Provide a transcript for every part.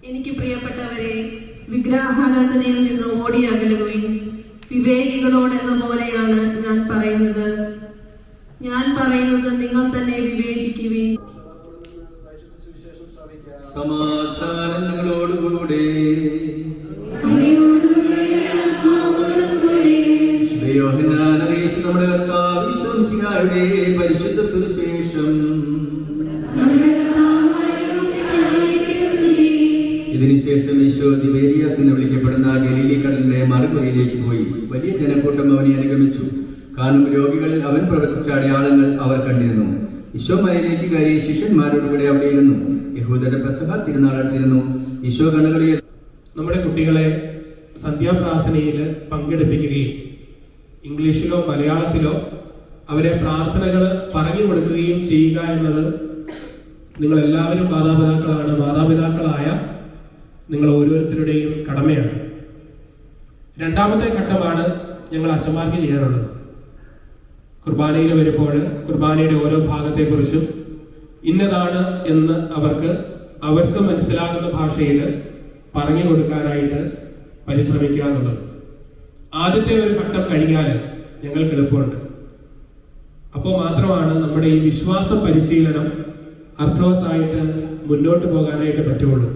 എനിക്ക് പ്രിയപ്പെട്ടവരെ, വിഗ്രഹാരാധനയിൽ നിന്ന് ഓടിയകലുകയും വിവേകികളോടെന്ന പോലെയാണ് ഞാൻ പറയുന്നത് നിങ്ങൾ തന്നെ വിവേചിക്കുവിൻ. സമാധാനങ്ങളോടുകൂടെ അറിയിച്ച് നമ്മുടെ കർത്താവിശ്വസിഹായുടെ പരിശുദ്ധ സുവിശേഷം. ഇതിനുശേഷം ഈശോ തിബേരിയാസ് എന്ന് വിളിക്കപ്പെടുന്ന ഗലീലി കടലിന്റെ മറുകരയിലേക്ക് പോയി. വലിയ ജനക്കൂട്ടം അവനെ അനുഗമിച്ചു. കാരണം രോഗികളിൽ അവൻ പ്രവർത്തിച്ച അടയാളങ്ങൾ അവർ കണ്ടിരുന്നു. ഈശോ മലയിലേക്ക് കയറി ശിഷ്യന്മാരോടുകൂടെ അവിടെ ഇരുന്നു. യഹൂദരുടെ പെസഹ തിരുനാൾ അടുത്തിരുന്നു. ഈശോ കണ്ണുകളിൽ നമ്മുടെ കുട്ടികളെ സന്ധ്യാപ്രാർത്ഥനയിൽ പങ്കെടുപ്പിക്കുകയും ഇംഗ്ലീഷിലോ മലയാളത്തിലോ അവരെ പ്രാർത്ഥനകൾ പറഞ്ഞു കൊടുക്കുകയും ചെയ്യുക എന്നത് നിങ്ങൾ എല്ലാവരും മാതാപിതാക്കളാണ്. മാതാപിതാക്കളായ നിങ്ങൾ ഓരോരുത്തരുടെയും കടമയാണ്. രണ്ടാമത്തെ ഘട്ടമാണ് ഞങ്ങൾ അച്ഛന്മാർക്ക് ചെയ്യാനുള്ളത്. കുർബാനയിൽ വരുമ്പോൾ കുർബാനയുടെ ഓരോ ഭാഗത്തെക്കുറിച്ചും ഇന്നതാണ് എന്ന് അവർക്ക് മനസ്സിലാകുന്ന ഭാഷയിൽ പറഞ്ഞു കൊടുക്കാനായിട്ട് പരിശ്രമിക്കുക എന്നുള്ളത്. ആദ്യത്തെ ഒരു ഘട്ടം കഴിഞ്ഞാൽ ഞങ്ങൾക്ക് എളുപ്പമുണ്ട്. അപ്പോൾ മാത്രമാണ് നമ്മുടെ ഈ വിശ്വാസ പരിശീലനം അർത്ഥവത്തായിട്ട് മുന്നോട്ട് പോകാനായിട്ട് പറ്റുള്ളൂ.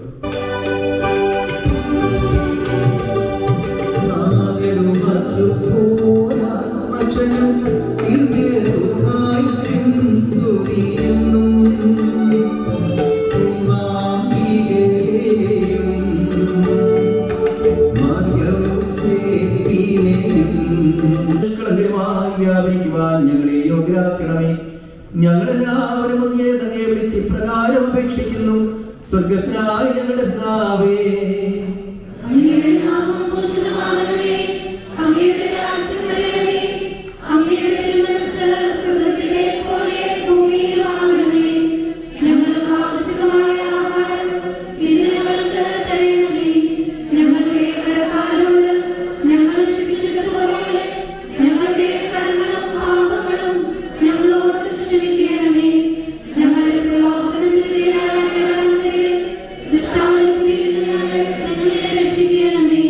വ്യാപരിക്കുവാൻ ഞങ്ങളെ യോഗ്യരാക്കണമേ. ഞങ്ങളെല്ലാവരും തന്നെ വിളിച്ച് പ്രകാരം അപേക്ഷിക്കുന്നു. സ്വർഗസ്ഥനായ ഞങ്ങളുടെ പിതാവേ, അങ്ങയുടെ നാമം പൂജിതമാകണമേ. അങ്ങയുടെ രാജ്യം വരണമേ. അങ്ങയുടെ തിരുമനസ്സ് സ്വർഗ്ഗത്തിലെ പോലെ ഭൂമിയിലും ആകണമേ. ഞങ്ങൾക്ക് ആവശ്യമായ ആഹാരം ഇന്ന് ഞങ്ങൾക്ക് തരണമേ. ഞങ്ങളുടെ കടക്കാരോട് ഞങ്ങൾ ക്ഷമിച്ചതുപോലെ ഞങ്ങളുടെ കടങ്ങളും പാപങ്ങളും ഞങ്ങളോട് ക്ഷമിക്കണമേ. ഞങ്ങൾ പ്രലോഭനത്തിൽ വീഴാതെ ദുഷ്ടാരൂപിയിൽ നിന്ന് ഞങ്ങളെ രക്ഷിക്കണമേ.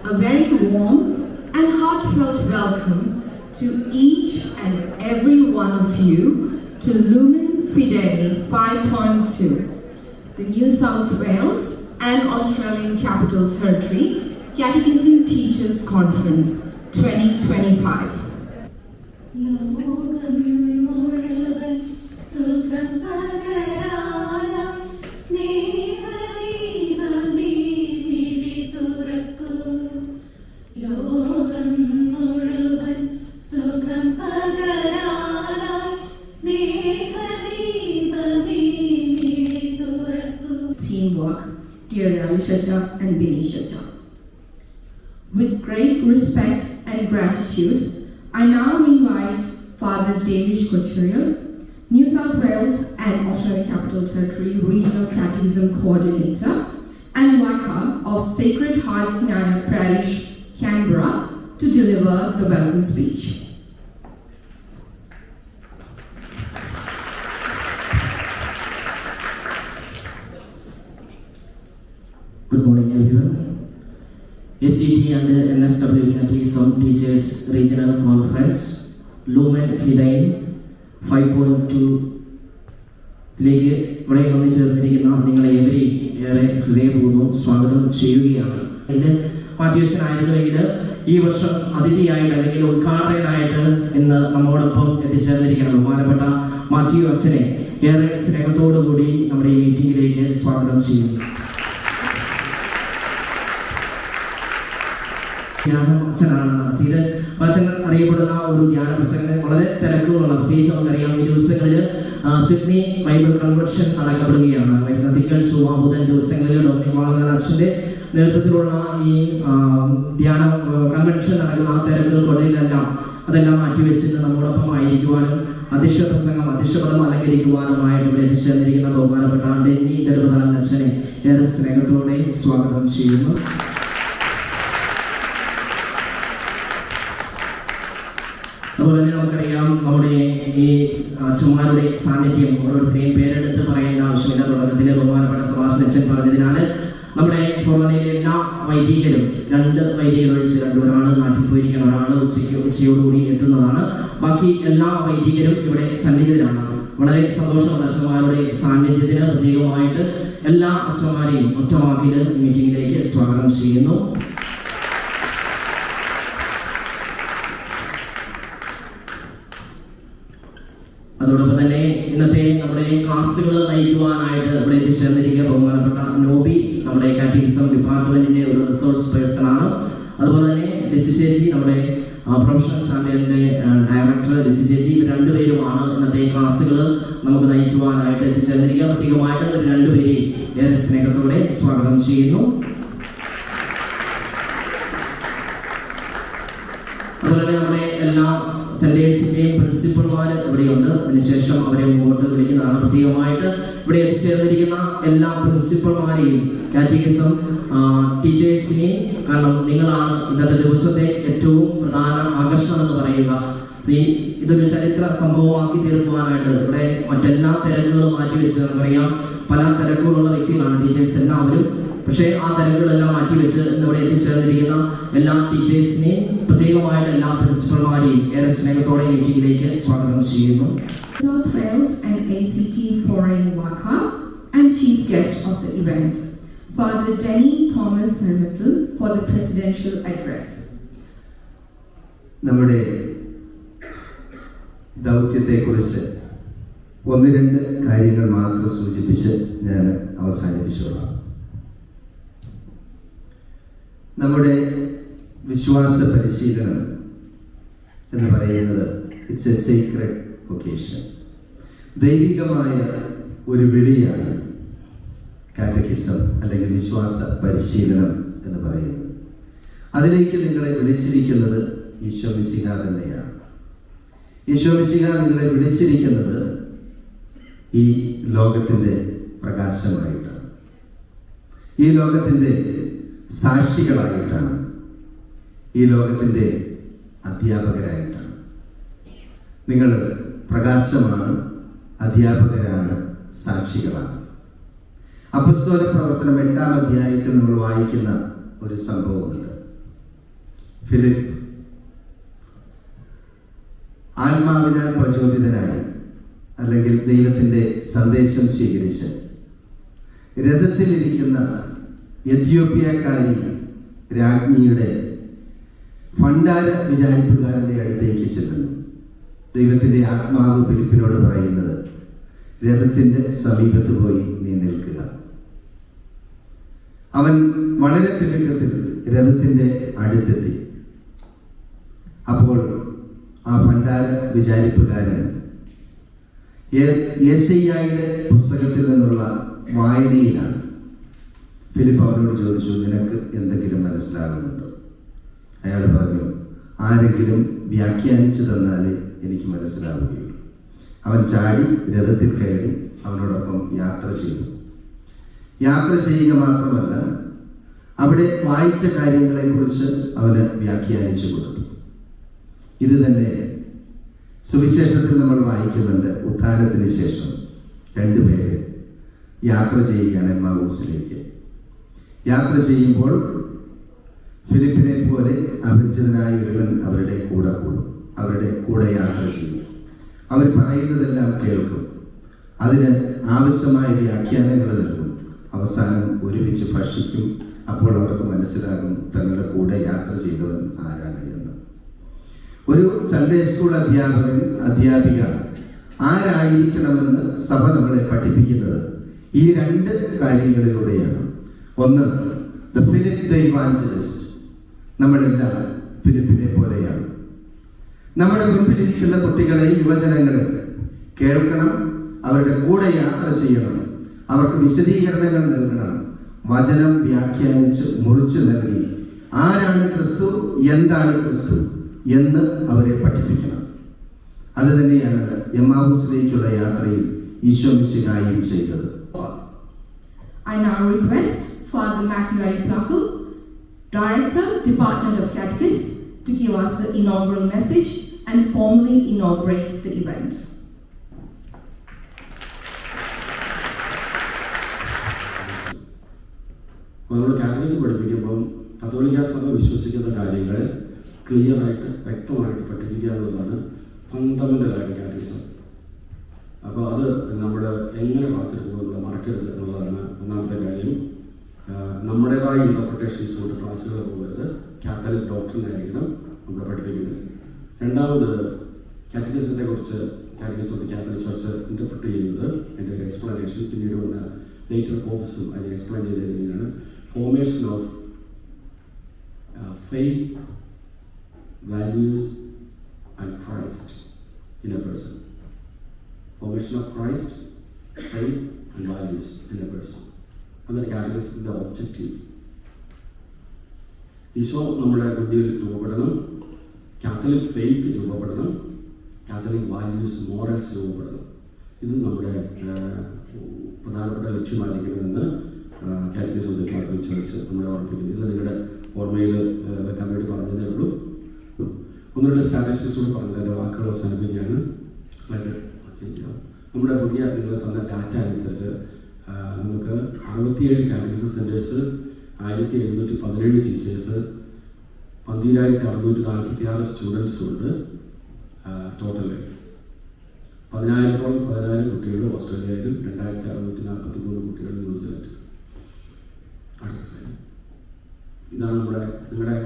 A very warm and heartfelt welcome to each and every one of you to Lumen Fidei 5.2, the New South Wales and Australian Capital Territory Catechism Teachers Conference 2025. Teamwork, dear Alishaja and Binishaja. With great respect and gratitude, I now invite Father David Cochuriel, New South Wales and Australian Capital Territory Regional Catechism Coordinator and Vicar of Sacred Heart Naya Parish, Canberra, to deliver the welcome speech. Good morning, everyone. ACT and NSW Catechism Teachers Regional Conference, Lumen Fidei 5.2 ലേക്ക് ഇവിടെ വന്നു ചേർന്നിരിക്കുന്ന നിങ്ങളെ ഏവരെയും ഏറെ ഹൃദയപൂർവ്വം സ്വാഗതം ചെയ്യുകയാണ്. ഇത് മാത്യുവച്ചനായിരുന്നുവെങ്കിൽ ഈ വർഷം അതിഥിയായിട്ട് അല്ലെങ്കിൽ ഉദ്ഘാടകനായിട്ട് ഇന്ന് നമ്മോടൊപ്പം എത്തിച്ചേർന്നിരിക്കണം ബഹുമാനപ്പെട്ട മാത്യു അച്ഛനെ ഏറെ സ്നേഹത്തോടുകൂടി നമ്മുടെ ഈ മീറ്റിംഗിലേക്ക് സ്വാഗതം ചെയ്യുന്നു. ധ്യാനം അച്ഛനാണ് നടത്തിയത്. അച്ഛൻ അറിയപ്പെടുന്ന ഒരു ധ്യാന പ്രസംഗം വളരെ തിരക്കുകളുള്ള, പ്രത്യേകിച്ച് നമുക്കറിയാം ഈ ദിവസങ്ങളിൽ സിഡ്നി ബൈബിൾ കൺവെൻഷൻ നടക്കപ്പെടുകയാണ്. വരുന്ന തിങ്കൾ ചൊവ്വ ബുധൻ ദിവസങ്ങളിൽ ഡോക്ടർ വാളങ്ങൽ അച്ഛൻ്റെ നേതൃത്വത്തിലുള്ള ഈ ധ്യാന കൺവെൻഷൻ നടക്കുന്ന ആ തിരക്കുകൾക്കിടയിലെല്ലാം അതെല്ലാം മാറ്റിവെച്ചിട്ട് നമ്മോടൊപ്പം ആയിരിക്കുവാനും അധ്യക്ഷപദം അലങ്കരിക്കുവാനുമായിട്ട് ഇവിടെ എത്തിച്ചേർന്നിരിക്കുന്ന ബഹുമാനപ്പെട്ട ഡെന്നി ദർബദാൻ അച്ഛനെ ഏറെ സ്നേഹത്തോടെ സ്വാഗതം ചെയ്യുന്നു. അതുപോലെ തന്നെ നമുക്കറിയാം നമ്മുടെ ഈ അച്ഛന്മാരുടെ സാന്നിധ്യം ഓരോരുത്തരെയും പേരെടുത്ത് പറയേണ്ട ആവശ്യമില്ല. തുടക്കത്തിൽ ബഹുമാനപ്പെട്ട സഭാഷ് അച്ഛൻ പറഞ്ഞതിനാൽ നമ്മുടെ ഫോർമനയിലെ എല്ലാ വൈദികരും 2 വൈദികർ ഒഴിച്ച് ഒരാൾ നാട്ടിൽ പോയിരിക്കണം, ഒരാൾ ഉച്ചയോടുകൂടി എത്തുന്നതാണ്. ബാക്കി എല്ലാ വൈദികരും ഇവിടെ സന്നിഹിതരാണ്. വളരെ സന്തോഷമുള്ള അച്ഛന്മാരുടെ സാന്നിധ്യത്തിന് പ്രത്യേകമായിട്ട് എല്ലാ അച്ഛന്മാരെയും ഒറ്റവാക്കിൽ മീറ്റിംഗിലേക്ക് സ്വാഗതം ചെയ്യുന്നു. അതോടൊപ്പം തന്നെ ഇന്നത്തെ നമ്മുടെ ക്ലാസ്സുകൾ നയിക്കുവാനായിട്ട് ഇവിടെ എത്തിച്ചേർന്നിരിക്കുക ബഹുമാനപ്പെട്ട നോബി, നമ്മുടെ കാറ്റഗിസം ഡിപ്പാർട്ട്മെന്റിന്റെ ഒരു റിസോഴ്സ് പേഴ്സൺ ആണ്. അതുപോലെ തന്നെ ലിസി ചേച്ചി, നമ്മുടെ പ്രൊഫഷണൽ സ്റ്റാൻഡേർഡിന്റെ ഡയറക്ടർ ലിസി ചേച്ചി, രണ്ടുപേരുമാണ് ഇന്നത്തെ ക്ലാസ്സുകൾ നമുക്ക് നയിക്കുവാനായിട്ട് എത്തിച്ചേർന്നിരിക്കുക. പ്രത്യേകമായിട്ട് രണ്ടുപേരെയും ഏറെ സ്നേഹത്തോടെ സ്വാഗതം ചെയ്യുന്നു. അതുപോലെ തന്നെ നമ്മുടെ എല്ലാ സെന്റേഴ്സിന്റെയും പ്രിൻസിപ്പൽമാർ ഇവിടെയുണ്ട്. അതിനുശേഷം അവരെ മുമ്പോട്ട് വിളിക്കുന്നതാണ്. പ്രത്യേകമായിട്ട് ഇവിടെ എത്തിച്ചേർന്നിരിക്കുന്ന എല്ലാ പ്രിൻസിപ്പൽമാരെയും കാറ്റഗിസം ടീച്ചേഴ്സിനെയും, കാരണം നിങ്ങളാണ് ഇന്നത്തെ ദിവസത്തെ ഏറ്റവും പ്രധാന ആകർഷണം എന്ന് പറയുക. ഇതൊരു ചരിത്ര സംഭവമാക്കി തീർക്കുവാനായിട്ട് ഇവിടെ മറ്റെല്ലാ തിരക്കുകളും മാറ്റിവെച്ച് നമുക്കറിയാം പല തിരക്കുകളുള്ള വ്യക്തികളാണ് ടീച്ചേഴ്സ് എല്ലാവരും. പക്ഷേ ആ തിരക്കുകളെല്ലാം മാറ്റിവെച്ച് ഇന്നിവിടെ എത്തിച്ചേർന്നിരിക്കുന്ന എല്ലാ ടീച്ചേഴ്സിനെയും പ്രത്യേകമായിട്ട് എല്ലാ പ്രിൻസിപ്പൽമാരെയും ഏറെ സ്നേഹത്തോടെ മീറ്റിംഗിലേക്ക് സ്വാഗതം ചെയ്യുന്നു. South Wales and ACT Foreign Waka and chief guest of the event, Father Denny Thomas Hermital for the presidential address. നമ്മുടെ ദൗത്യത്തെക്കുറിച്ച് ഒന്ന് രണ്ട് കാര്യങ്ങൾ മാത്രം സൂചിപ്പിച്ച് ഞാൻ അവസാനിപ്പിച്ചോളാം. നമ്മുടെ വിശ്വാസ പരിശീലനം എന്ന് പറയുന്നത് ഇറ്റ്സ് എ സീക്രട്ട് വൊക്കേഷൻ, ദൈവികമായ ഒരു വിളിയാണ് കാറ്റക്കിസം അല്ലെങ്കിൽ വിശ്വാസ പരിശീലനം എന്ന് പറയുന്നത്. അതിലേക്ക് നിങ്ങളെ വിളിച്ചിരിക്കുന്നത് ഈശോ മിശിഹ തന്നെയാണ്. ഈശോ മിശിഹ നിങ്ങളെ വിളിച്ചിരിക്കുന്നത് ഈ ലോകത്തിൻ്റെ പ്രകാശമായിട്ടാണ്, ഈ ലോകത്തിൻ്റെ സാക്ഷികളായിട്ടാണ്, ഈ ലോകത്തിൻ്റെ അധ്യാപകരായിട്ടാണ്. നിങ്ങൾ പ്രകാശമാണ്, അധ്യാപകരാണ്, സാക്ഷികളാണ്. അപ്പസ്തോല പ്രവർത്തനം 8-ാം അധ്യായത്തിൽ നമ്മൾ വായിക്കുന്ന ഒരു സംഭവമുണ്ട്. ഫിലിപ്പ് ആത്മാവിനാൽ പ്രചോദിതനായി അല്ലെങ്കിൽ ദൈവത്തിൻ്റെ സന്ദേശം സ്വീകരിച്ച് രഥത്തിലിരിക്കുന്ന എത്യോപ്യക്കാരി രാജ്ഞിയുടെ ഭണ്ഡാര വിചാരിപ്പുകാരൻ്റെ അടുത്തേക്ക് ചെല്ലുന്നു. ദൈവത്തിൻ്റെ ആത്മാവ് ഫിലിപ്പിനോട് പറയുന്നത്, രഥത്തിൻ്റെ സമീപത്ത് പോയി നീ നിൽക്കുക. അവൻ വളരെ തിടുക്കത്തിൽ രഥത്തിൻ്റെ അടുത്തെത്തി. അപ്പോൾ ആ ഭണ്ഡാര വിചാരിപ്പുകാരൻ യെശയ്യായുടെ പുസ്തകത്തിൽ നിന്നുള്ള വായനയിലാണ്. ഫിലിപ്പ് അവനോട് ചോദിച്ചു, നിനക്ക് എന്തെങ്കിലും മനസ്സിലാകുന്നുണ്ടോ? അയാൾ പറഞ്ഞു, ആരെങ്കിലും വ്യാഖ്യാനിച്ചു തന്നാലേ എനിക്ക് മനസ്സിലാവുകയുള്ളൂ. അവൻ ചാടി രഥത്തിൽ കയറി അവനോടൊപ്പം യാത്ര ചെയ്തു. യാത്ര ചെയ്യുക മാത്രമല്ല, അവിടെ വായിച്ച കാര്യങ്ങളെക്കുറിച്ച് അവന് വ്യാഖ്യാനിച്ചു കൊടുത്തു. ഇത് തന്നെ സുവിശേഷത്തിൽ നമ്മൾ വായിക്കുന്നുണ്ട്. ഉത്ഥാനത്തിന് ശേഷം 2 പേര് യാത്ര ചെയ്യുകയാണ് എമ്മാവൂസിലേക്ക്. യാത്ര ചെയ്യുമ്പോൾ ഫിലിപ്പിനെ പോലെ അപരിചിതനായ ഒരുവൻ അവരുടെ കൂടെ കൂടും, അവരുടെ കൂടെ യാത്ര ചെയ്യും. അവർ പറയുന്നതെല്ലാം കേൾക്കും, അതിന് ആവശ്യമായ വ്യാഖ്യാനങ്ങൾ നൽകും. അവസാനം ഒരുമിച്ച് ഭക്ഷിക്കും. അപ്പോൾ അവർക്ക് മനസ്സിലാകും തങ്ങളുടെ കൂടെ യാത്ര ചെയ്തവൻ ആരാണ് എന്ന്. ഒരു സൺഡേ സ്കൂൾ അധ്യാപകൻ, അധ്യാപിക ആരായിരിക്കണമെന്ന് സഭ നമ്മളെ പഠിപ്പിക്കുന്നത് ഈ 2 കാര്യങ്ങളിലൂടെയാണ്. ഒന്ന്, ദ ഫിലിപ്പ് ദ ഇവാഞ്ചലിസ്റ്റ്. നമ്മളെല്ലാം ഫിലിപ്പിനെ പോലെയാണ്. നമ്മുടെ മുൻപിലിരിക്കുന്ന കുട്ടികളെ, യുവജനങ്ങളെ കേൾക്കണം, അവരുടെ കൂടെ യാത്ര ചെയ്യണം, അവർക്ക് വിശദീകരണങ്ങൾ നൽകണം, വചനം വ്യാഖ്യാനിച്ച് മുറിച്ച് നൽകി ആരാണ് ക്രിസ്തു, എന്താണ് ക്രിസ്തു എന്ന് അവരെ പഠിപ്പിക്കണം. അത് തന്നെയാണ് എമ്മാവൂസിലേക്കുള്ള യാത്രയിൽ ഈശോ മിശിഹായും ചെയ്തത്. I now request Father Matthew Plakul, Director, Department of Catechism, to give us the inaugural message and formally inaugurate the event. നമ്മൾ കാറ്റഗിസം പഠിപ്പിക്കുമ്പം കത്തോലിക്ക സഭ വിശ്വസിക്കുന്ന കാര്യങ്ങളെ ക്ലിയറായിട്ട് വ്യക്തമായിട്ട് പഠിപ്പിക്കുക എന്നുള്ളതാണ് ഫണ്ടമെൻ്റലായിട്ട് കാറ്റഗിസം. അപ്പോൾ അത് നമ്മൾ എങ്ങനെ ക്ലാസ്സിൽ പോകുന്നത് മറക്കരുത് എന്നുള്ളതാണ് ഒന്നാമത്തെ കാര്യം. നമ്മുടേതായ ഇൻ്റർപ്രിട്ടേഷൻസ് കൊണ്ട് ക്ലാസ്സുകൾ പോകരുത്, കാത്തലിക് ഡോക്ടറിനായിരിക്കണം നമ്മൾ പഠിപ്പിക്കുന്നത്. രണ്ടാമത് കാറ്റഗിസത്തെ കുറിച്ച് catechism of the Catholic church interpret ചെയ്യുന്നത് എൻ്റെ ഒരു എക്സ്പ്ലനേഷൻ പിന്നീട് വന്ന ലേറ്റർ പോപ്സും അതിനെ എക്സ്പ്ലെയിൻ ചെയ്ത് തരുന്നതാണ്. Formation of faith, values and Christ in a person. Formation of Christ, faith and values in a person. That categories is the objective. Isho നമ്മുടെ ബുദ്ധിയിൽ രൂപപ്പെടണം, കാത്തലിക് ഫെയ്ത്ത് രൂപപ്പെടണം, കാത്തലിക് വാല്യൂസ്, മോറൽസ് രൂപപ്പെടണം. ഇത് നമ്മുടെ പ്രധാനപ്പെട്ട ലക്ഷ്യമായിരിക്കണമെന്ന് catechism of the Catholic church നമ്മളെ ഓർമ്മിപ്പിക്കുന്നു. ഇത് നിങ്ങളുടെ ഓർമ്മയിൽ വെക്കാൻ വേണ്ടി പറഞ്ഞതേ ഉള്ളൂ. 1-2 സ്റ്റാറ്റിസ്റ്റിക്സ് കൂടി പറഞ്ഞത് എൻ്റെ വാക്കുകൾ അവസാനിപ്പിക്കുകയാണ്. സ്ലൈഡ് ചെയ്യാം. നമ്മുടെ പുതിയ നിങ്ങൾ തന്ന ഡാറ്റ അനുസരിച്ച് നമുക്ക് 67 കാറ്റഗിസം സെൻറ്റേഴ്സ്, 1717 ടീച്ചേഴ്സ്, 12646 സ്റ്റുഡൻസും ഉണ്ട്. ടോട്ടല് 10,000 കുട്ടികൾ ഓസ്ട്രേലിയയിലും 2643 കുട്ടികൾ ന്യൂസിലാൻഡ്. അടുത്ത സ്ലൈഡ്. ഇതാണ് നിങ്ങളുടെ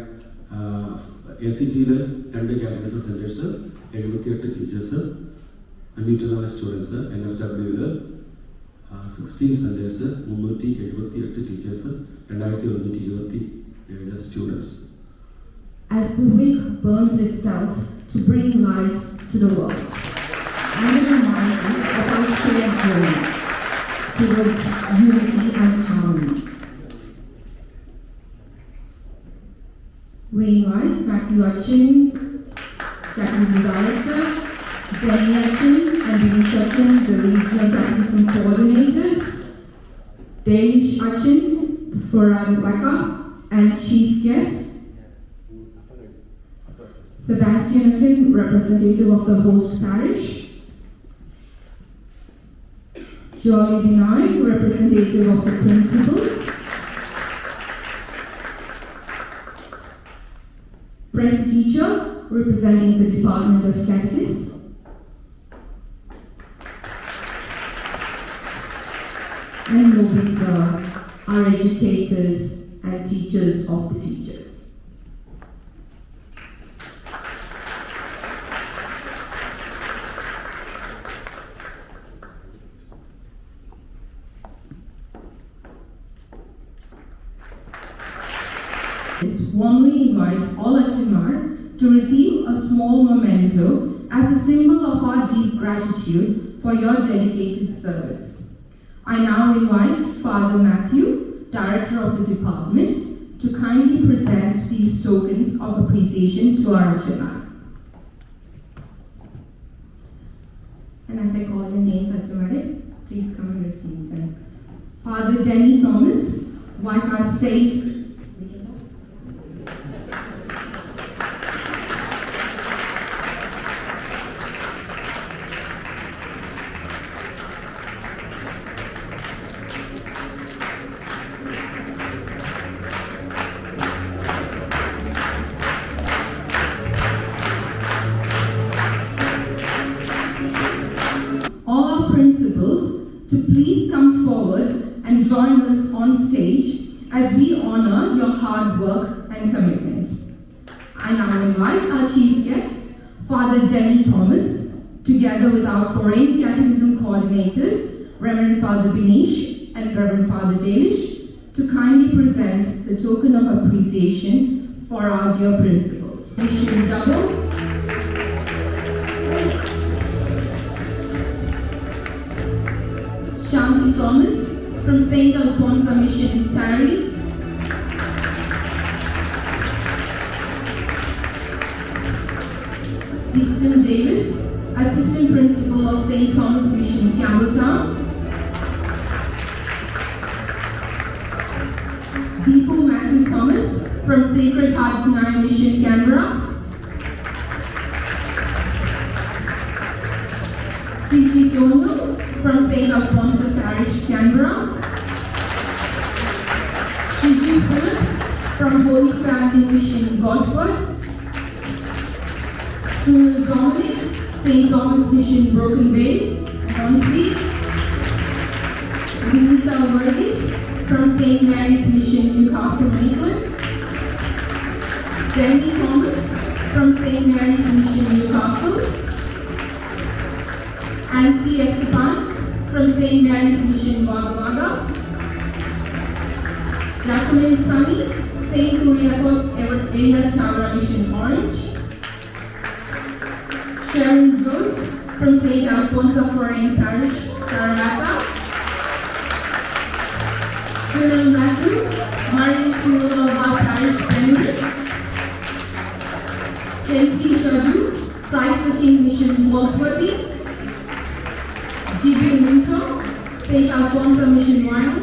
ACT-യിൽ 2 കാറ്റഗിസം സെൻറ്റേഴ്സ്, 78 ടീച്ചേഴ്സ്, 504 സ്റ്റുഡൻസ്. NSW-യിൽ 16 centres, 378 teachers, 2127 students. As the wick burns itself to bring light to the world, and it reminds us of our shared journey towards unity and harmony. We invite Matthew Achin, Catechism Director, Jenny Achin and Denise Achin, the Regional Catechism Coordinators, Danish Achin, Farad Waka, and Chief Guest, Sebastian Achin, representative of the host parish, Jolly Binoy, representative of the principals, Press Teacher, representing the Department of Catechism, and Nobis, our educators and teachers of the teachers. Warmly invite all Achinmar to receive a small memento as a symbol of our deep gratitude for your dedicated service. I now invite Father Matthew, Director of the Department, to kindly present these tokens of appreciation to our Achinmar. And as I call your names, Achinmar, please come and receive them. Father Denny Thomas, Waika Saint, to please come forward and join us on stage as we honor your hard work and commitment. I now invite our chief guest, Father Denny Thomas, together with our foreign catechism coordinators, Reverend Father Binish and Reverend Father Dalish, to kindly present the token of appreciation for our dear principals. Mission double. Shanti Thomas from St. Alphonsa Mission Tarry. Dixon Davis, Assistant Principal of St. Thomas Mission Campbelltown. Deepu Matthew Thomas from Sacred Heart Pnai Mission Canberra. C.G. Tonio from St. Alphonsa Parish, Canberra. Shiji Philip from Holy Family Mission, Gosford. Sunil Dominic, St. Thomas Mission, Broken Bay, Hornsby. Vinita Verghese from St. Mary's Mission, Newcastle, Maitland. Denny Thomas from St. Mary's Mission, Newcastle. Nancy Esteban from St. Mary's Mission, Wagga Wagga. Jacqueline Sunny, St. Kuriakos Elias Chavra Mission, Orange. Sharon Jones from St. Alphonsa Foreign Parish, Parramatta. Cyril Matthew, Marian Silva Parish, Penrith. Chelsea Shadu, Christ the King Mission, Walsworthy. G.B. Minto, St. Alphonsa Mission, Wyong.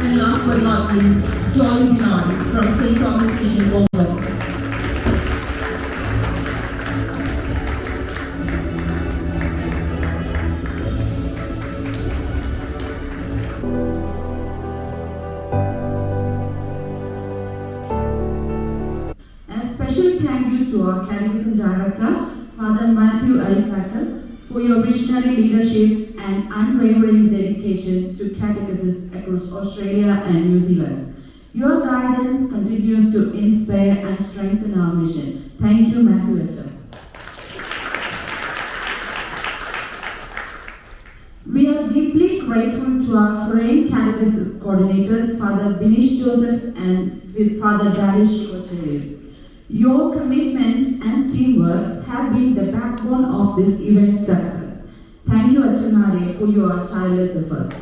And last but not least, Jolly Binoy from St. Thomas Mission, Walsworth. our Catechism Director, Father Matthew L. Patton, for your visionary leadership and unwavering dedication to catechesis across Australia and New Zealand. Your guidance continues to inspire and strengthen our mission. Thank you, Matthew L. We are deeply grateful to our foreign catechesis coordinators, Father Binish Joseph and Father Dalish Kocheri. Your commitment and teamwork have been the backbone of this event's success. Thank you, Achanare, for your tireless efforts.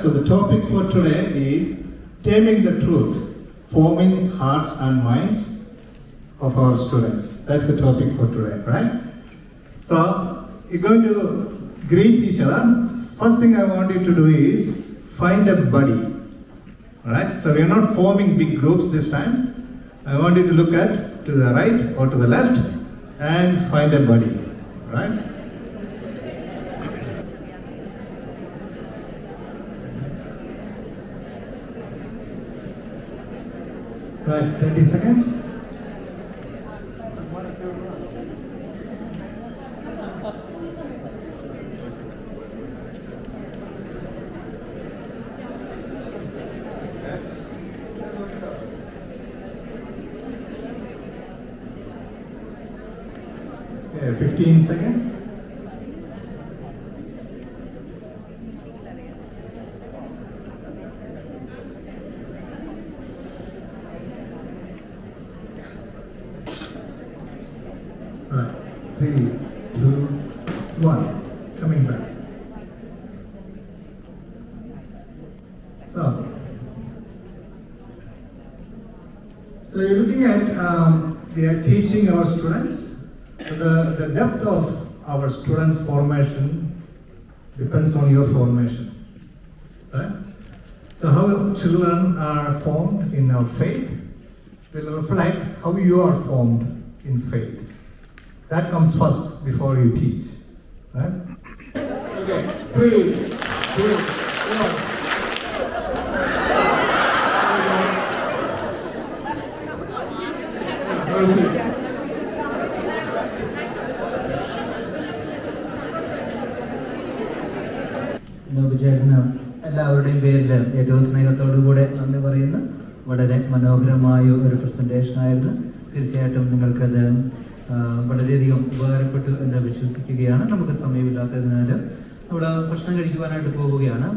So the topic for today is Taming the Truth, Forming Hearts and Minds of our students. That's the topic for today, right? So you're going to greet each other. First thing I want you to do is find a buddy. Alright? So we are not forming big groups this time. I want you to look at to the right or to the left and find a buddy. Right? Right, 30 seconds. Okay, 15 seconds. Right, 3, 2, 1, coming back. So you're looking at, we are teaching our students. So the depth of our students' formation depends on your formation, right? So how children are formed in our faith will reflect how you are formed in faith. That comes first before you teach, right? Okay, 3, 2, 1. ചേട്ടന് എല്ലാവരുടെയും പേരിൽ ഏറ്റവും സ്നേഹത്തോടുകൂടെ നന്ദി പറയുന്നു. വളരെ മനോഹരമായ ഒരു presentation ആയിരുന്നു. തീർച്ചയായിട്ടും നിങ്ങൾക്കത് വളരെയധികം ഉപകാരപ്പെട്ടു എന്ന് വിശ്വസിക്കുകയാണ്. നമുക്ക് സമയമില്ലാത്തതിനാൽ നമ്മൾ ഭക്ഷണം കഴിക്കുവാനായിട്ട് പോവുകയാണ്.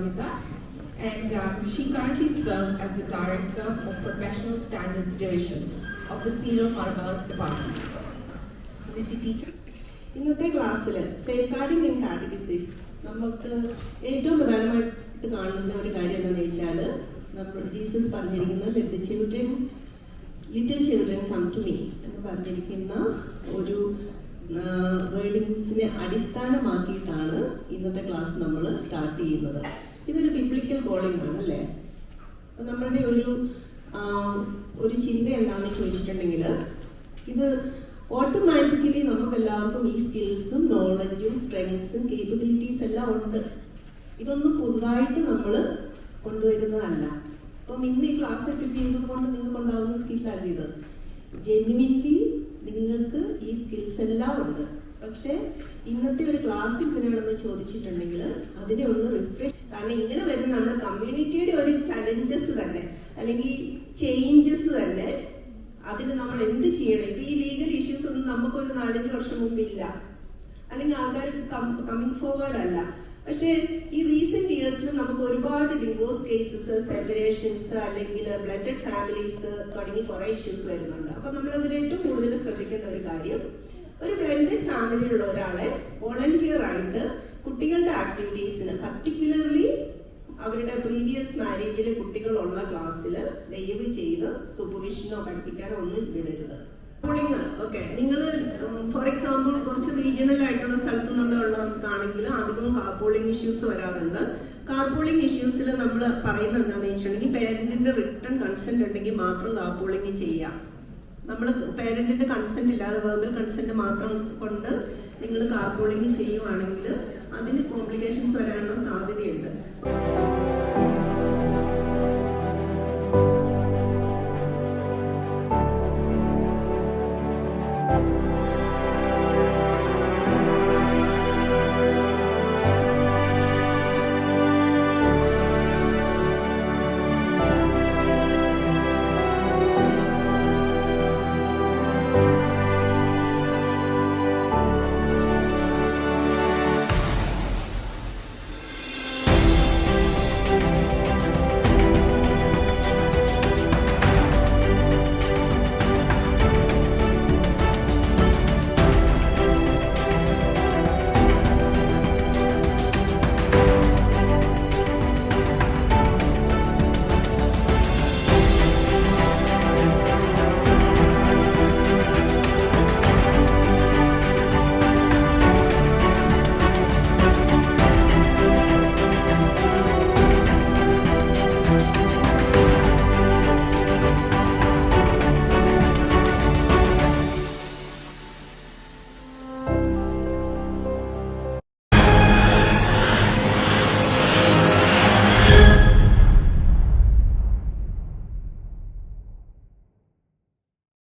with us, and she currently serves as the Director of Professional Standards Division of the Syro-Malabar Eparchy. ഇന്നത്തെ ക്ലാസ്സിൽ സേഫ് ഗാർഡിംഗ് ഇൻ കാറ്റഗിസിസ് നമുക്ക് ഏറ്റവും പ്രധാനമായിട്ട് കാണുന്ന ഒരു കാര്യം എന്താണെന്ന് വെച്ചാൽ നമ്മൾ ജീസസ് പറഞ്ഞിരിക്കുന്ന little children come to me എന്ന് പറഞ്ഞിരിക്കുന്ന ഒരു വേർഡിങ്സിനെ അടിസ്ഥാനമാക്കിയിട്ടാണ് ഇന്നത്തെ ക്ലാസ് നമ്മൾ സ്റ്റാർട്ട് ചെയ്യുന്നത്. ഇതൊരു ബിബ്ലിക്കൽ കോളിംഗ് ആണ് അല്ലേ? അപ്പം നമ്മളുടെ ഒരു ചിന്ത എന്താണെന്ന് ചോദിച്ചിട്ടുണ്ടെങ്കിൽ ഇത് ഓട്ടോമാറ്റിക്കലി നമുക്ക് എല്ലാവർക്കും ഈ സ്കിൽസും നോളജും സ്ട്രെങ്സും കേപ്പബിലിറ്റീസ് എല്ലാം ഉണ്ട്. ഇതൊന്നും പുതുതായിട്ട് നമ്മൾ കൊണ്ടുവരുന്നതല്ല. അപ്പം ഇന്ന് ഈ ക്ലാസ് അറ്റൻഡ് ചെയ്തത് കൊണ്ട് നിങ്ങൾക്ക് ഉണ്ടാകുന്ന സ്കില്ലല്ല ഇത്. ജെന്യുവിൻലി നിങ്ങൾക്ക് ഈ സ്കിൽസ് എല്ലാം ഉണ്ട്. പക്ഷെ ഇന്നത്തെ ഒരു ക്ലാസ് എങ്ങനെയാണെന്ന് ചോദിച്ചിട്ടുണ്ടെങ്കിൽ അതിനെ ഒന്ന് റിഫ്രഷ്, കാരണം ഇങ്ങനെ വരുന്ന നമ്മുടെ കമ്മ്യൂണിറ്റിയുടെ ഒരു ചലഞ്ചസ് തന്നെ അല്ലെങ്കിൽ ചേഞ്ചസ് തന്നെ അതിന് നമ്മൾ എന്ത് ചെയ്യണം. ഇപ്പൊ ഈ ലീഗൽ ഇഷ്യൂസ് ഒന്നും നമുക്കൊരു 4-5 വർഷം മുമ്പില്ല, അല്ലെങ്കിൽ ആൾക്കാർ കമ്മിങ് ഫോർവേഡ് അല്ല. പക്ഷെ ഈ റീസെന്റ് ഇയേഴ്സിൽ നമുക്ക് ഒരുപാട് ഡിവോഴ്സ് കേസസ്, സെപ്പറേഷൻസ്, അല്ലെങ്കിൽ ബ്ലഡഡ് ഫാമിലീസ് തുടങ്ങി കുറെ ഇഷ്യൂസ് വരുന്നുണ്ട്. അപ്പൊ നമ്മൾ അതിൽ ഏറ്റവും കൂടുതൽ ശ്രദ്ധിക്കേണ്ട ഒരു കാര്യം, ഒരു ബ്ലെൻഡഡ് ഫാമിലിയിലുള്ള ഒരാളെ വോളണ്ടിയർ ആയിട്ട് കുട്ടികളുടെ ആക്ടിവിറ്റീസിന്, പർട്ടിക്കുലർലി അവരുടെ പ്രീവിയസ് മാരേജിൽ കുട്ടികളുള്ള ക്ലാസ്സിൽ ദയവ് ചെയ്ത് സൂപ്പർവിഷനോ പഠിപ്പിക്കാനോ ഒന്നും വിടരുത്. ഓക്കെ, നിങ്ങൾ ഫോർ എക്സാമ്പിൾ കുറച്ച് റീജിയണൽ ആയിട്ടുള്ള സ്ഥലത്തു നിന്നുള്ളവർക്കാണെങ്കിൽ അധികം കാർപൂളിംഗ് ഇഷ്യൂസ് വരാറുണ്ട്. കാർപൂളിംഗ് ഇഷ്യൂസിൽ നമ്മൾ പറയുന്നത് എന്താണെന്ന് വെച്ചിട്ടുണ്ടെങ്കിൽ പേരന്റിന്റെ റിട്ടേൺ കൺസെന്റ് ഉണ്ടെങ്കിൽ മാത്രം കാർപൂളിംഗ് ചെയ്യാം. നമ്മൾ പേരന്റിന്റെ കൺസെന്റ് ഇല്ലാതെ വെർബൽ കൺസെന്റ് മാത്രം കൊണ്ട് നിങ്ങൾ കാർപൂളിംഗ് ചെയ്യുവാണെങ്കിൽ അതിന് കോംപ്ലിക്കേഷൻസ് വരാനുള്ള സാധ്യതയുണ്ട്.